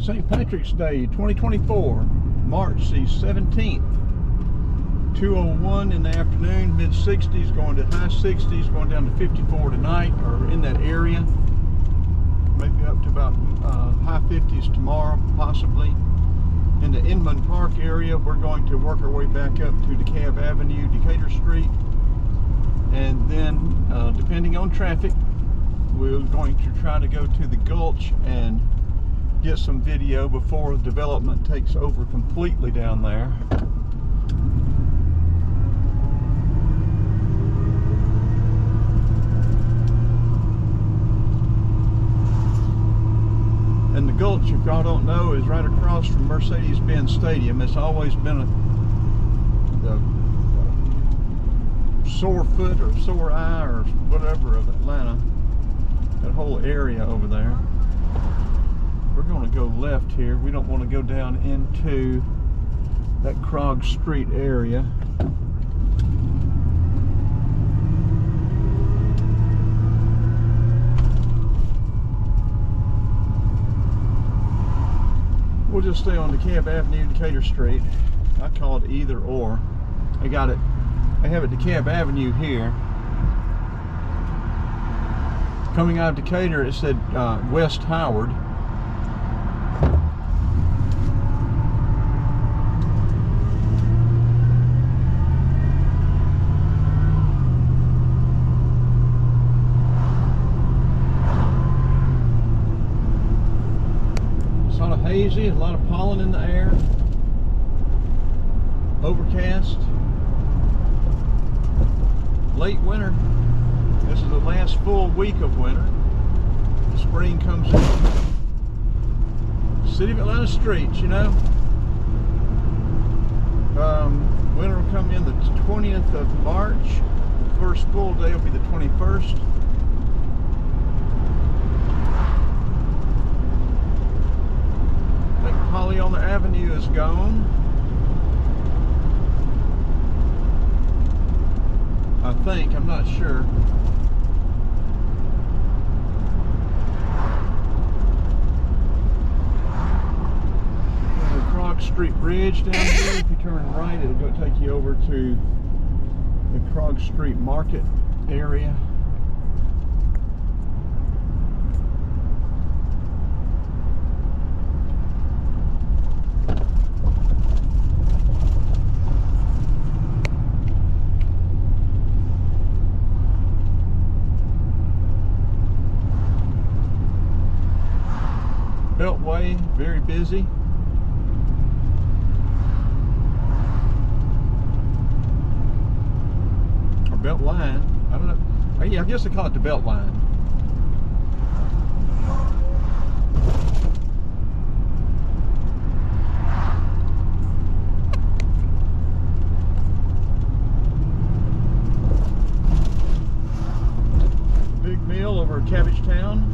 St. Patrick's Day 2024, March the 17th, 2:01 in the afternoon, mid 60s going to high 60s, going down to 54 tonight, or in that area, maybe up to about high 50s tomorrow possibly. In the Inman Park area, we're going to work our way back up to Dekalb Avenue, Decatur Street, and then depending on traffic, we're going to try to go to the Gulch and get some video before development takes over completely down there. And the Gulch, if y'all don't know, is right across from Mercedes-Benz Stadium. It's always been the sore foot or sore eye or whatever of Atlanta, that whole area over there. We're going to go left here. We don't want to go down into that Krog Street area. We'll just stay on Dekalb Avenue, Decatur Street. I call it either or. I have it Dekalb Avenue here. Coming out of Decatur, it said West Howard. Sort of hazy, a lot of pollen in the air. Overcast. Late winter. This is the last full week of winter. Spring comes in. City of Atlanta streets, you know. Winter will come in the 20th of March. The first full day will be the 21st. I think Holly on the Avenue is gone. I think, I'm not sure. There's a Krog Street Bridge down here. If you turn right, it'll go take you over to the Krog Street Market area. Beltway, very busy. Or belt line, I don't know. Yeah, I guess they call it the belt line. Big meal over at Cabbage Town.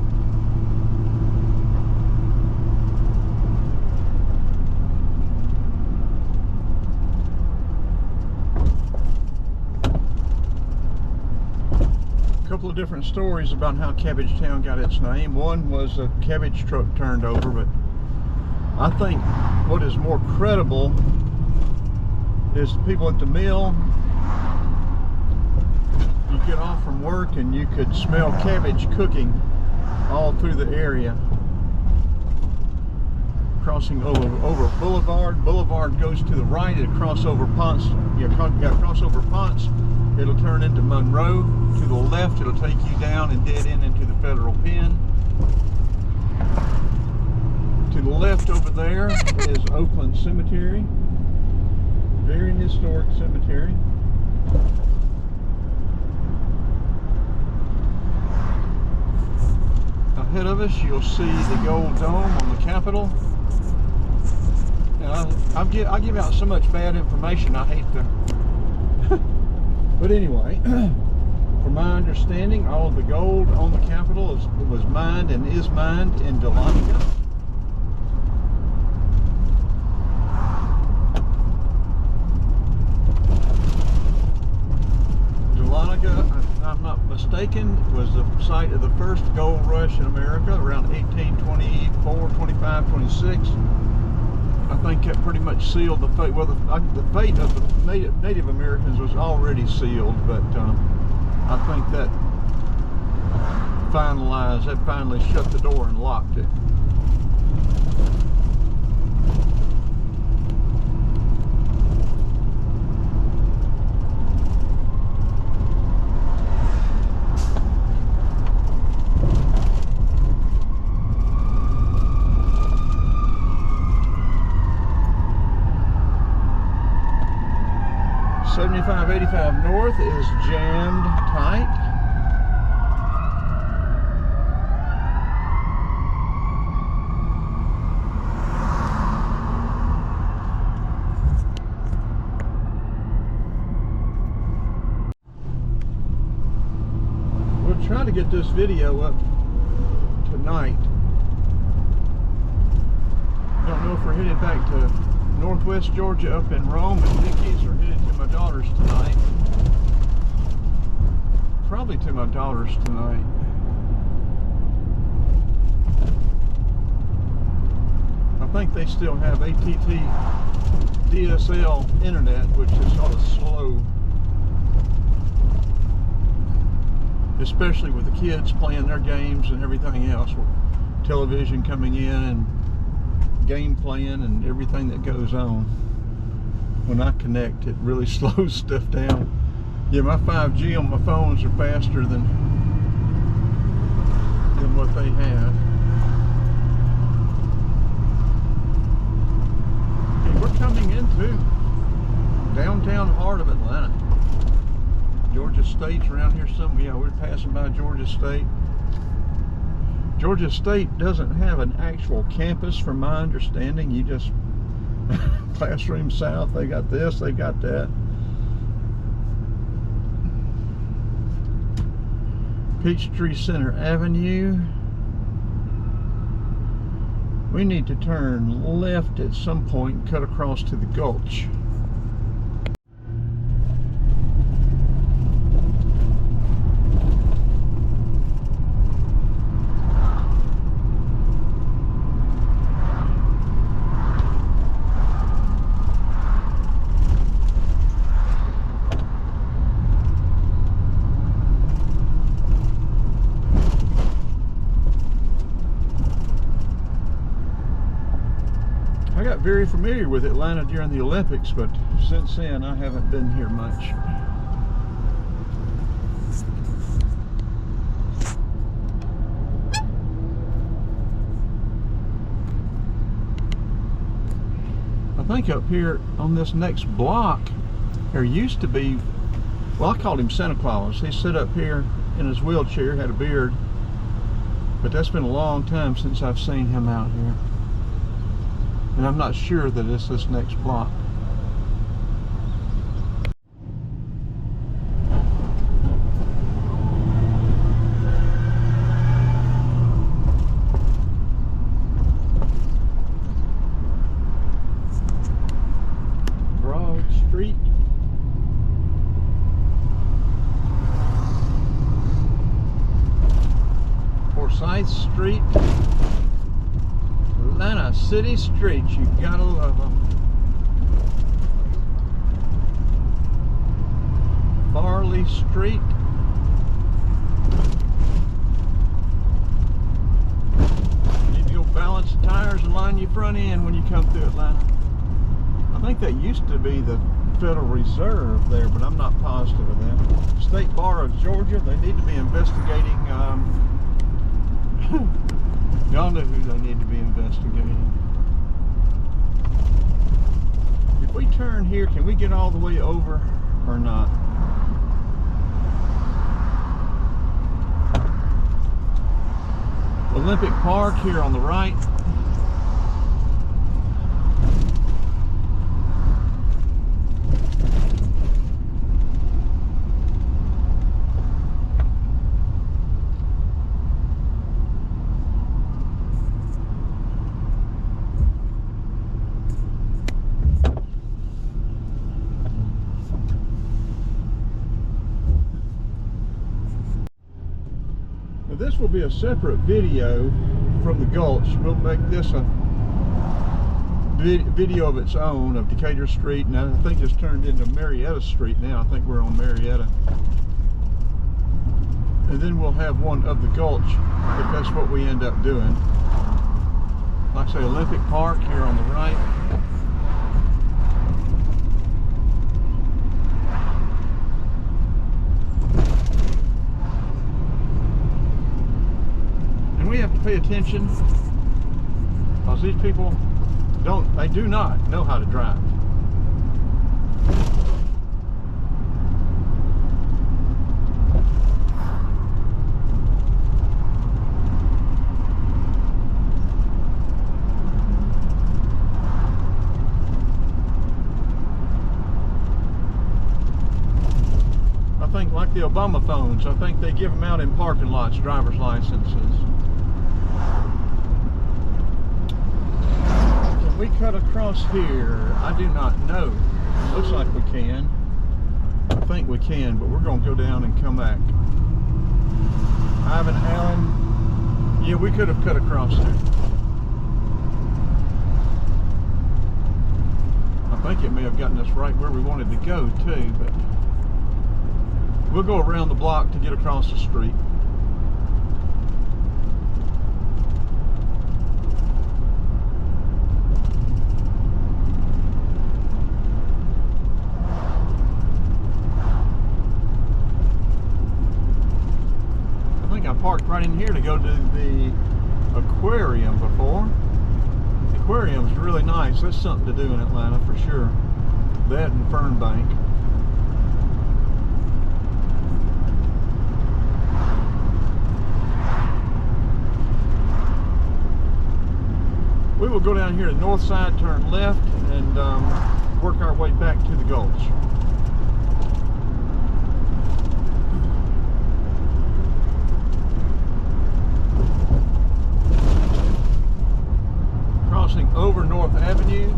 Couple of different stories about how Cabbage Town got its name. One was a cabbage truck turned over, but I think what is more credible is the people at the mill. You get off from work and you could smell cabbage cooking all through the area. Crossing over Boulevard. Boulevard goes to the right. It'll cross over Ponce. You cross over Ponce. It'll turn into Monroe. To the left, it'll take you down and dead end into the Federal Pen. To the left over there is Oakland Cemetery. Very historic cemetery. Ahead of us, you'll see the gold dome on the Capitol. And I give out so much bad information, I hate to. But anyway, from my understanding, all of the gold on the Capitol was mined and is mined in Dahlonega. Dahlonega, if I'm not mistaken, mistaken, was the site of the first gold rush in America around 1824, 25, 26. I think that pretty much sealed the fate. Well, the fate of the Native Americans was already sealed, but I think that finally shut the door and locked it. .85 north is jammed tight. We'll try to get this video up tonight. Don't know if we're headed back to Northwest Georgia up in Rome and Dickies, or headed to my daughter's tonight. Probably to my daughter's tonight. I think they still have AT&T DSL internet, which is sort of slow, especially with the kids playing their games and everything else, with television coming in and game playing and everything that goes on. When I connect, it really slows stuff down. Yeah, my 5G on my phones are faster than what they have. Okay, we're coming into downtown heart of Atlanta. Georgia State's around here somewhere. Yeah, we're passing by Georgia State. Georgia State doesn't have an actual campus, from my understanding. You just classroom south, they got this, they got that. Peachtree Center Avenue. We need to turn left at some point and cut across to the Gulch. I got very familiar with Atlanta during the Olympics, but since then I haven't been here much. I think up here on this next block, there used to be, well, I called him Santa Claus. He sat up here in his wheelchair, had a beard, but that's been a long time since I've seen him out here. And I'm not sure that it's this next block. Broad Street. Forsyth Street. Atlanta city streets, you gotta love them. Farley Street. You need to go balance the tires and line your front end when you come through Atlanta. I think that used to be the Federal Reserve there, but I'm not positive of that. State Bar of Georgia, they need to be investigating y'all know who they need to be investigating. If we turn here, can we get all the way over or not? Olympic Park here on the right. this will be a separate video from the Gulch. We'll make this a video of its own of Decatur Street, and I think it's turned into Marietta Street now. I think we're on Marietta. And then we'll have one of the Gulch if that's what we end up doing. Like I say, Olympic Park here on the right. And we have to pay attention because these people do not know how to drive. I think like the Obama phones, I think they give them out in parking lots, driver's licenses. We cut across here. I do not know. Looks like we can. I think we can, but we're going to go down and come back. Ivan Allen. Yeah, we could have cut across there. I think it may have gotten us right where we wanted to go too, but we'll go around the block to get across the street. Parked right in here to go to the aquarium before. The aquarium's really nice. That's something to do in Atlanta for sure. That and Fernbank. We will go down here to Northside, turn left, and work our way back to the Gulch. Over North Avenue.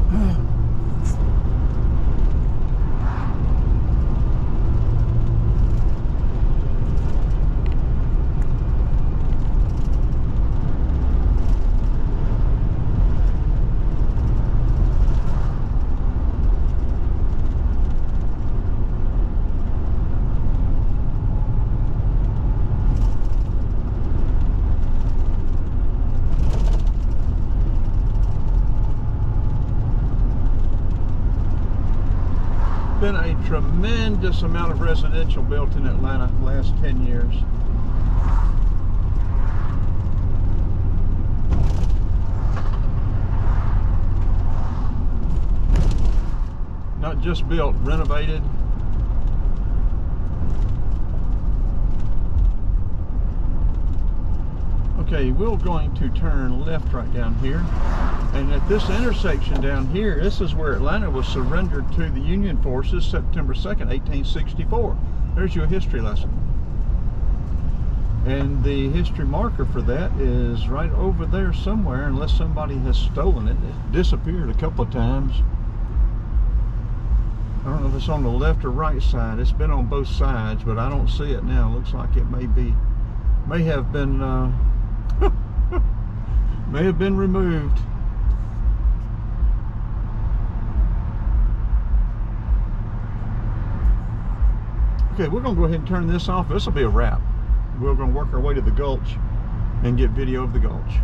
Been a tremendous amount of residential built in Atlanta the last 10 years. Not just built, renovated. Okay, we're going to turn left right down here. And at this intersection down here, this is where Atlanta was surrendered to the Union forces September 2nd, 1864. There's your history lesson. And the history marker for that is right over there somewhere, unless somebody has stolen it. It disappeared a couple of times. I don't know if it's on the left or right side. It's been on both sides, but I don't see it now. It looks like it may have been may have been removed. Okay, we're going to go ahead and turn this off. This will be a wrap. We're going to work our way to the Gulch and get video of the Gulch.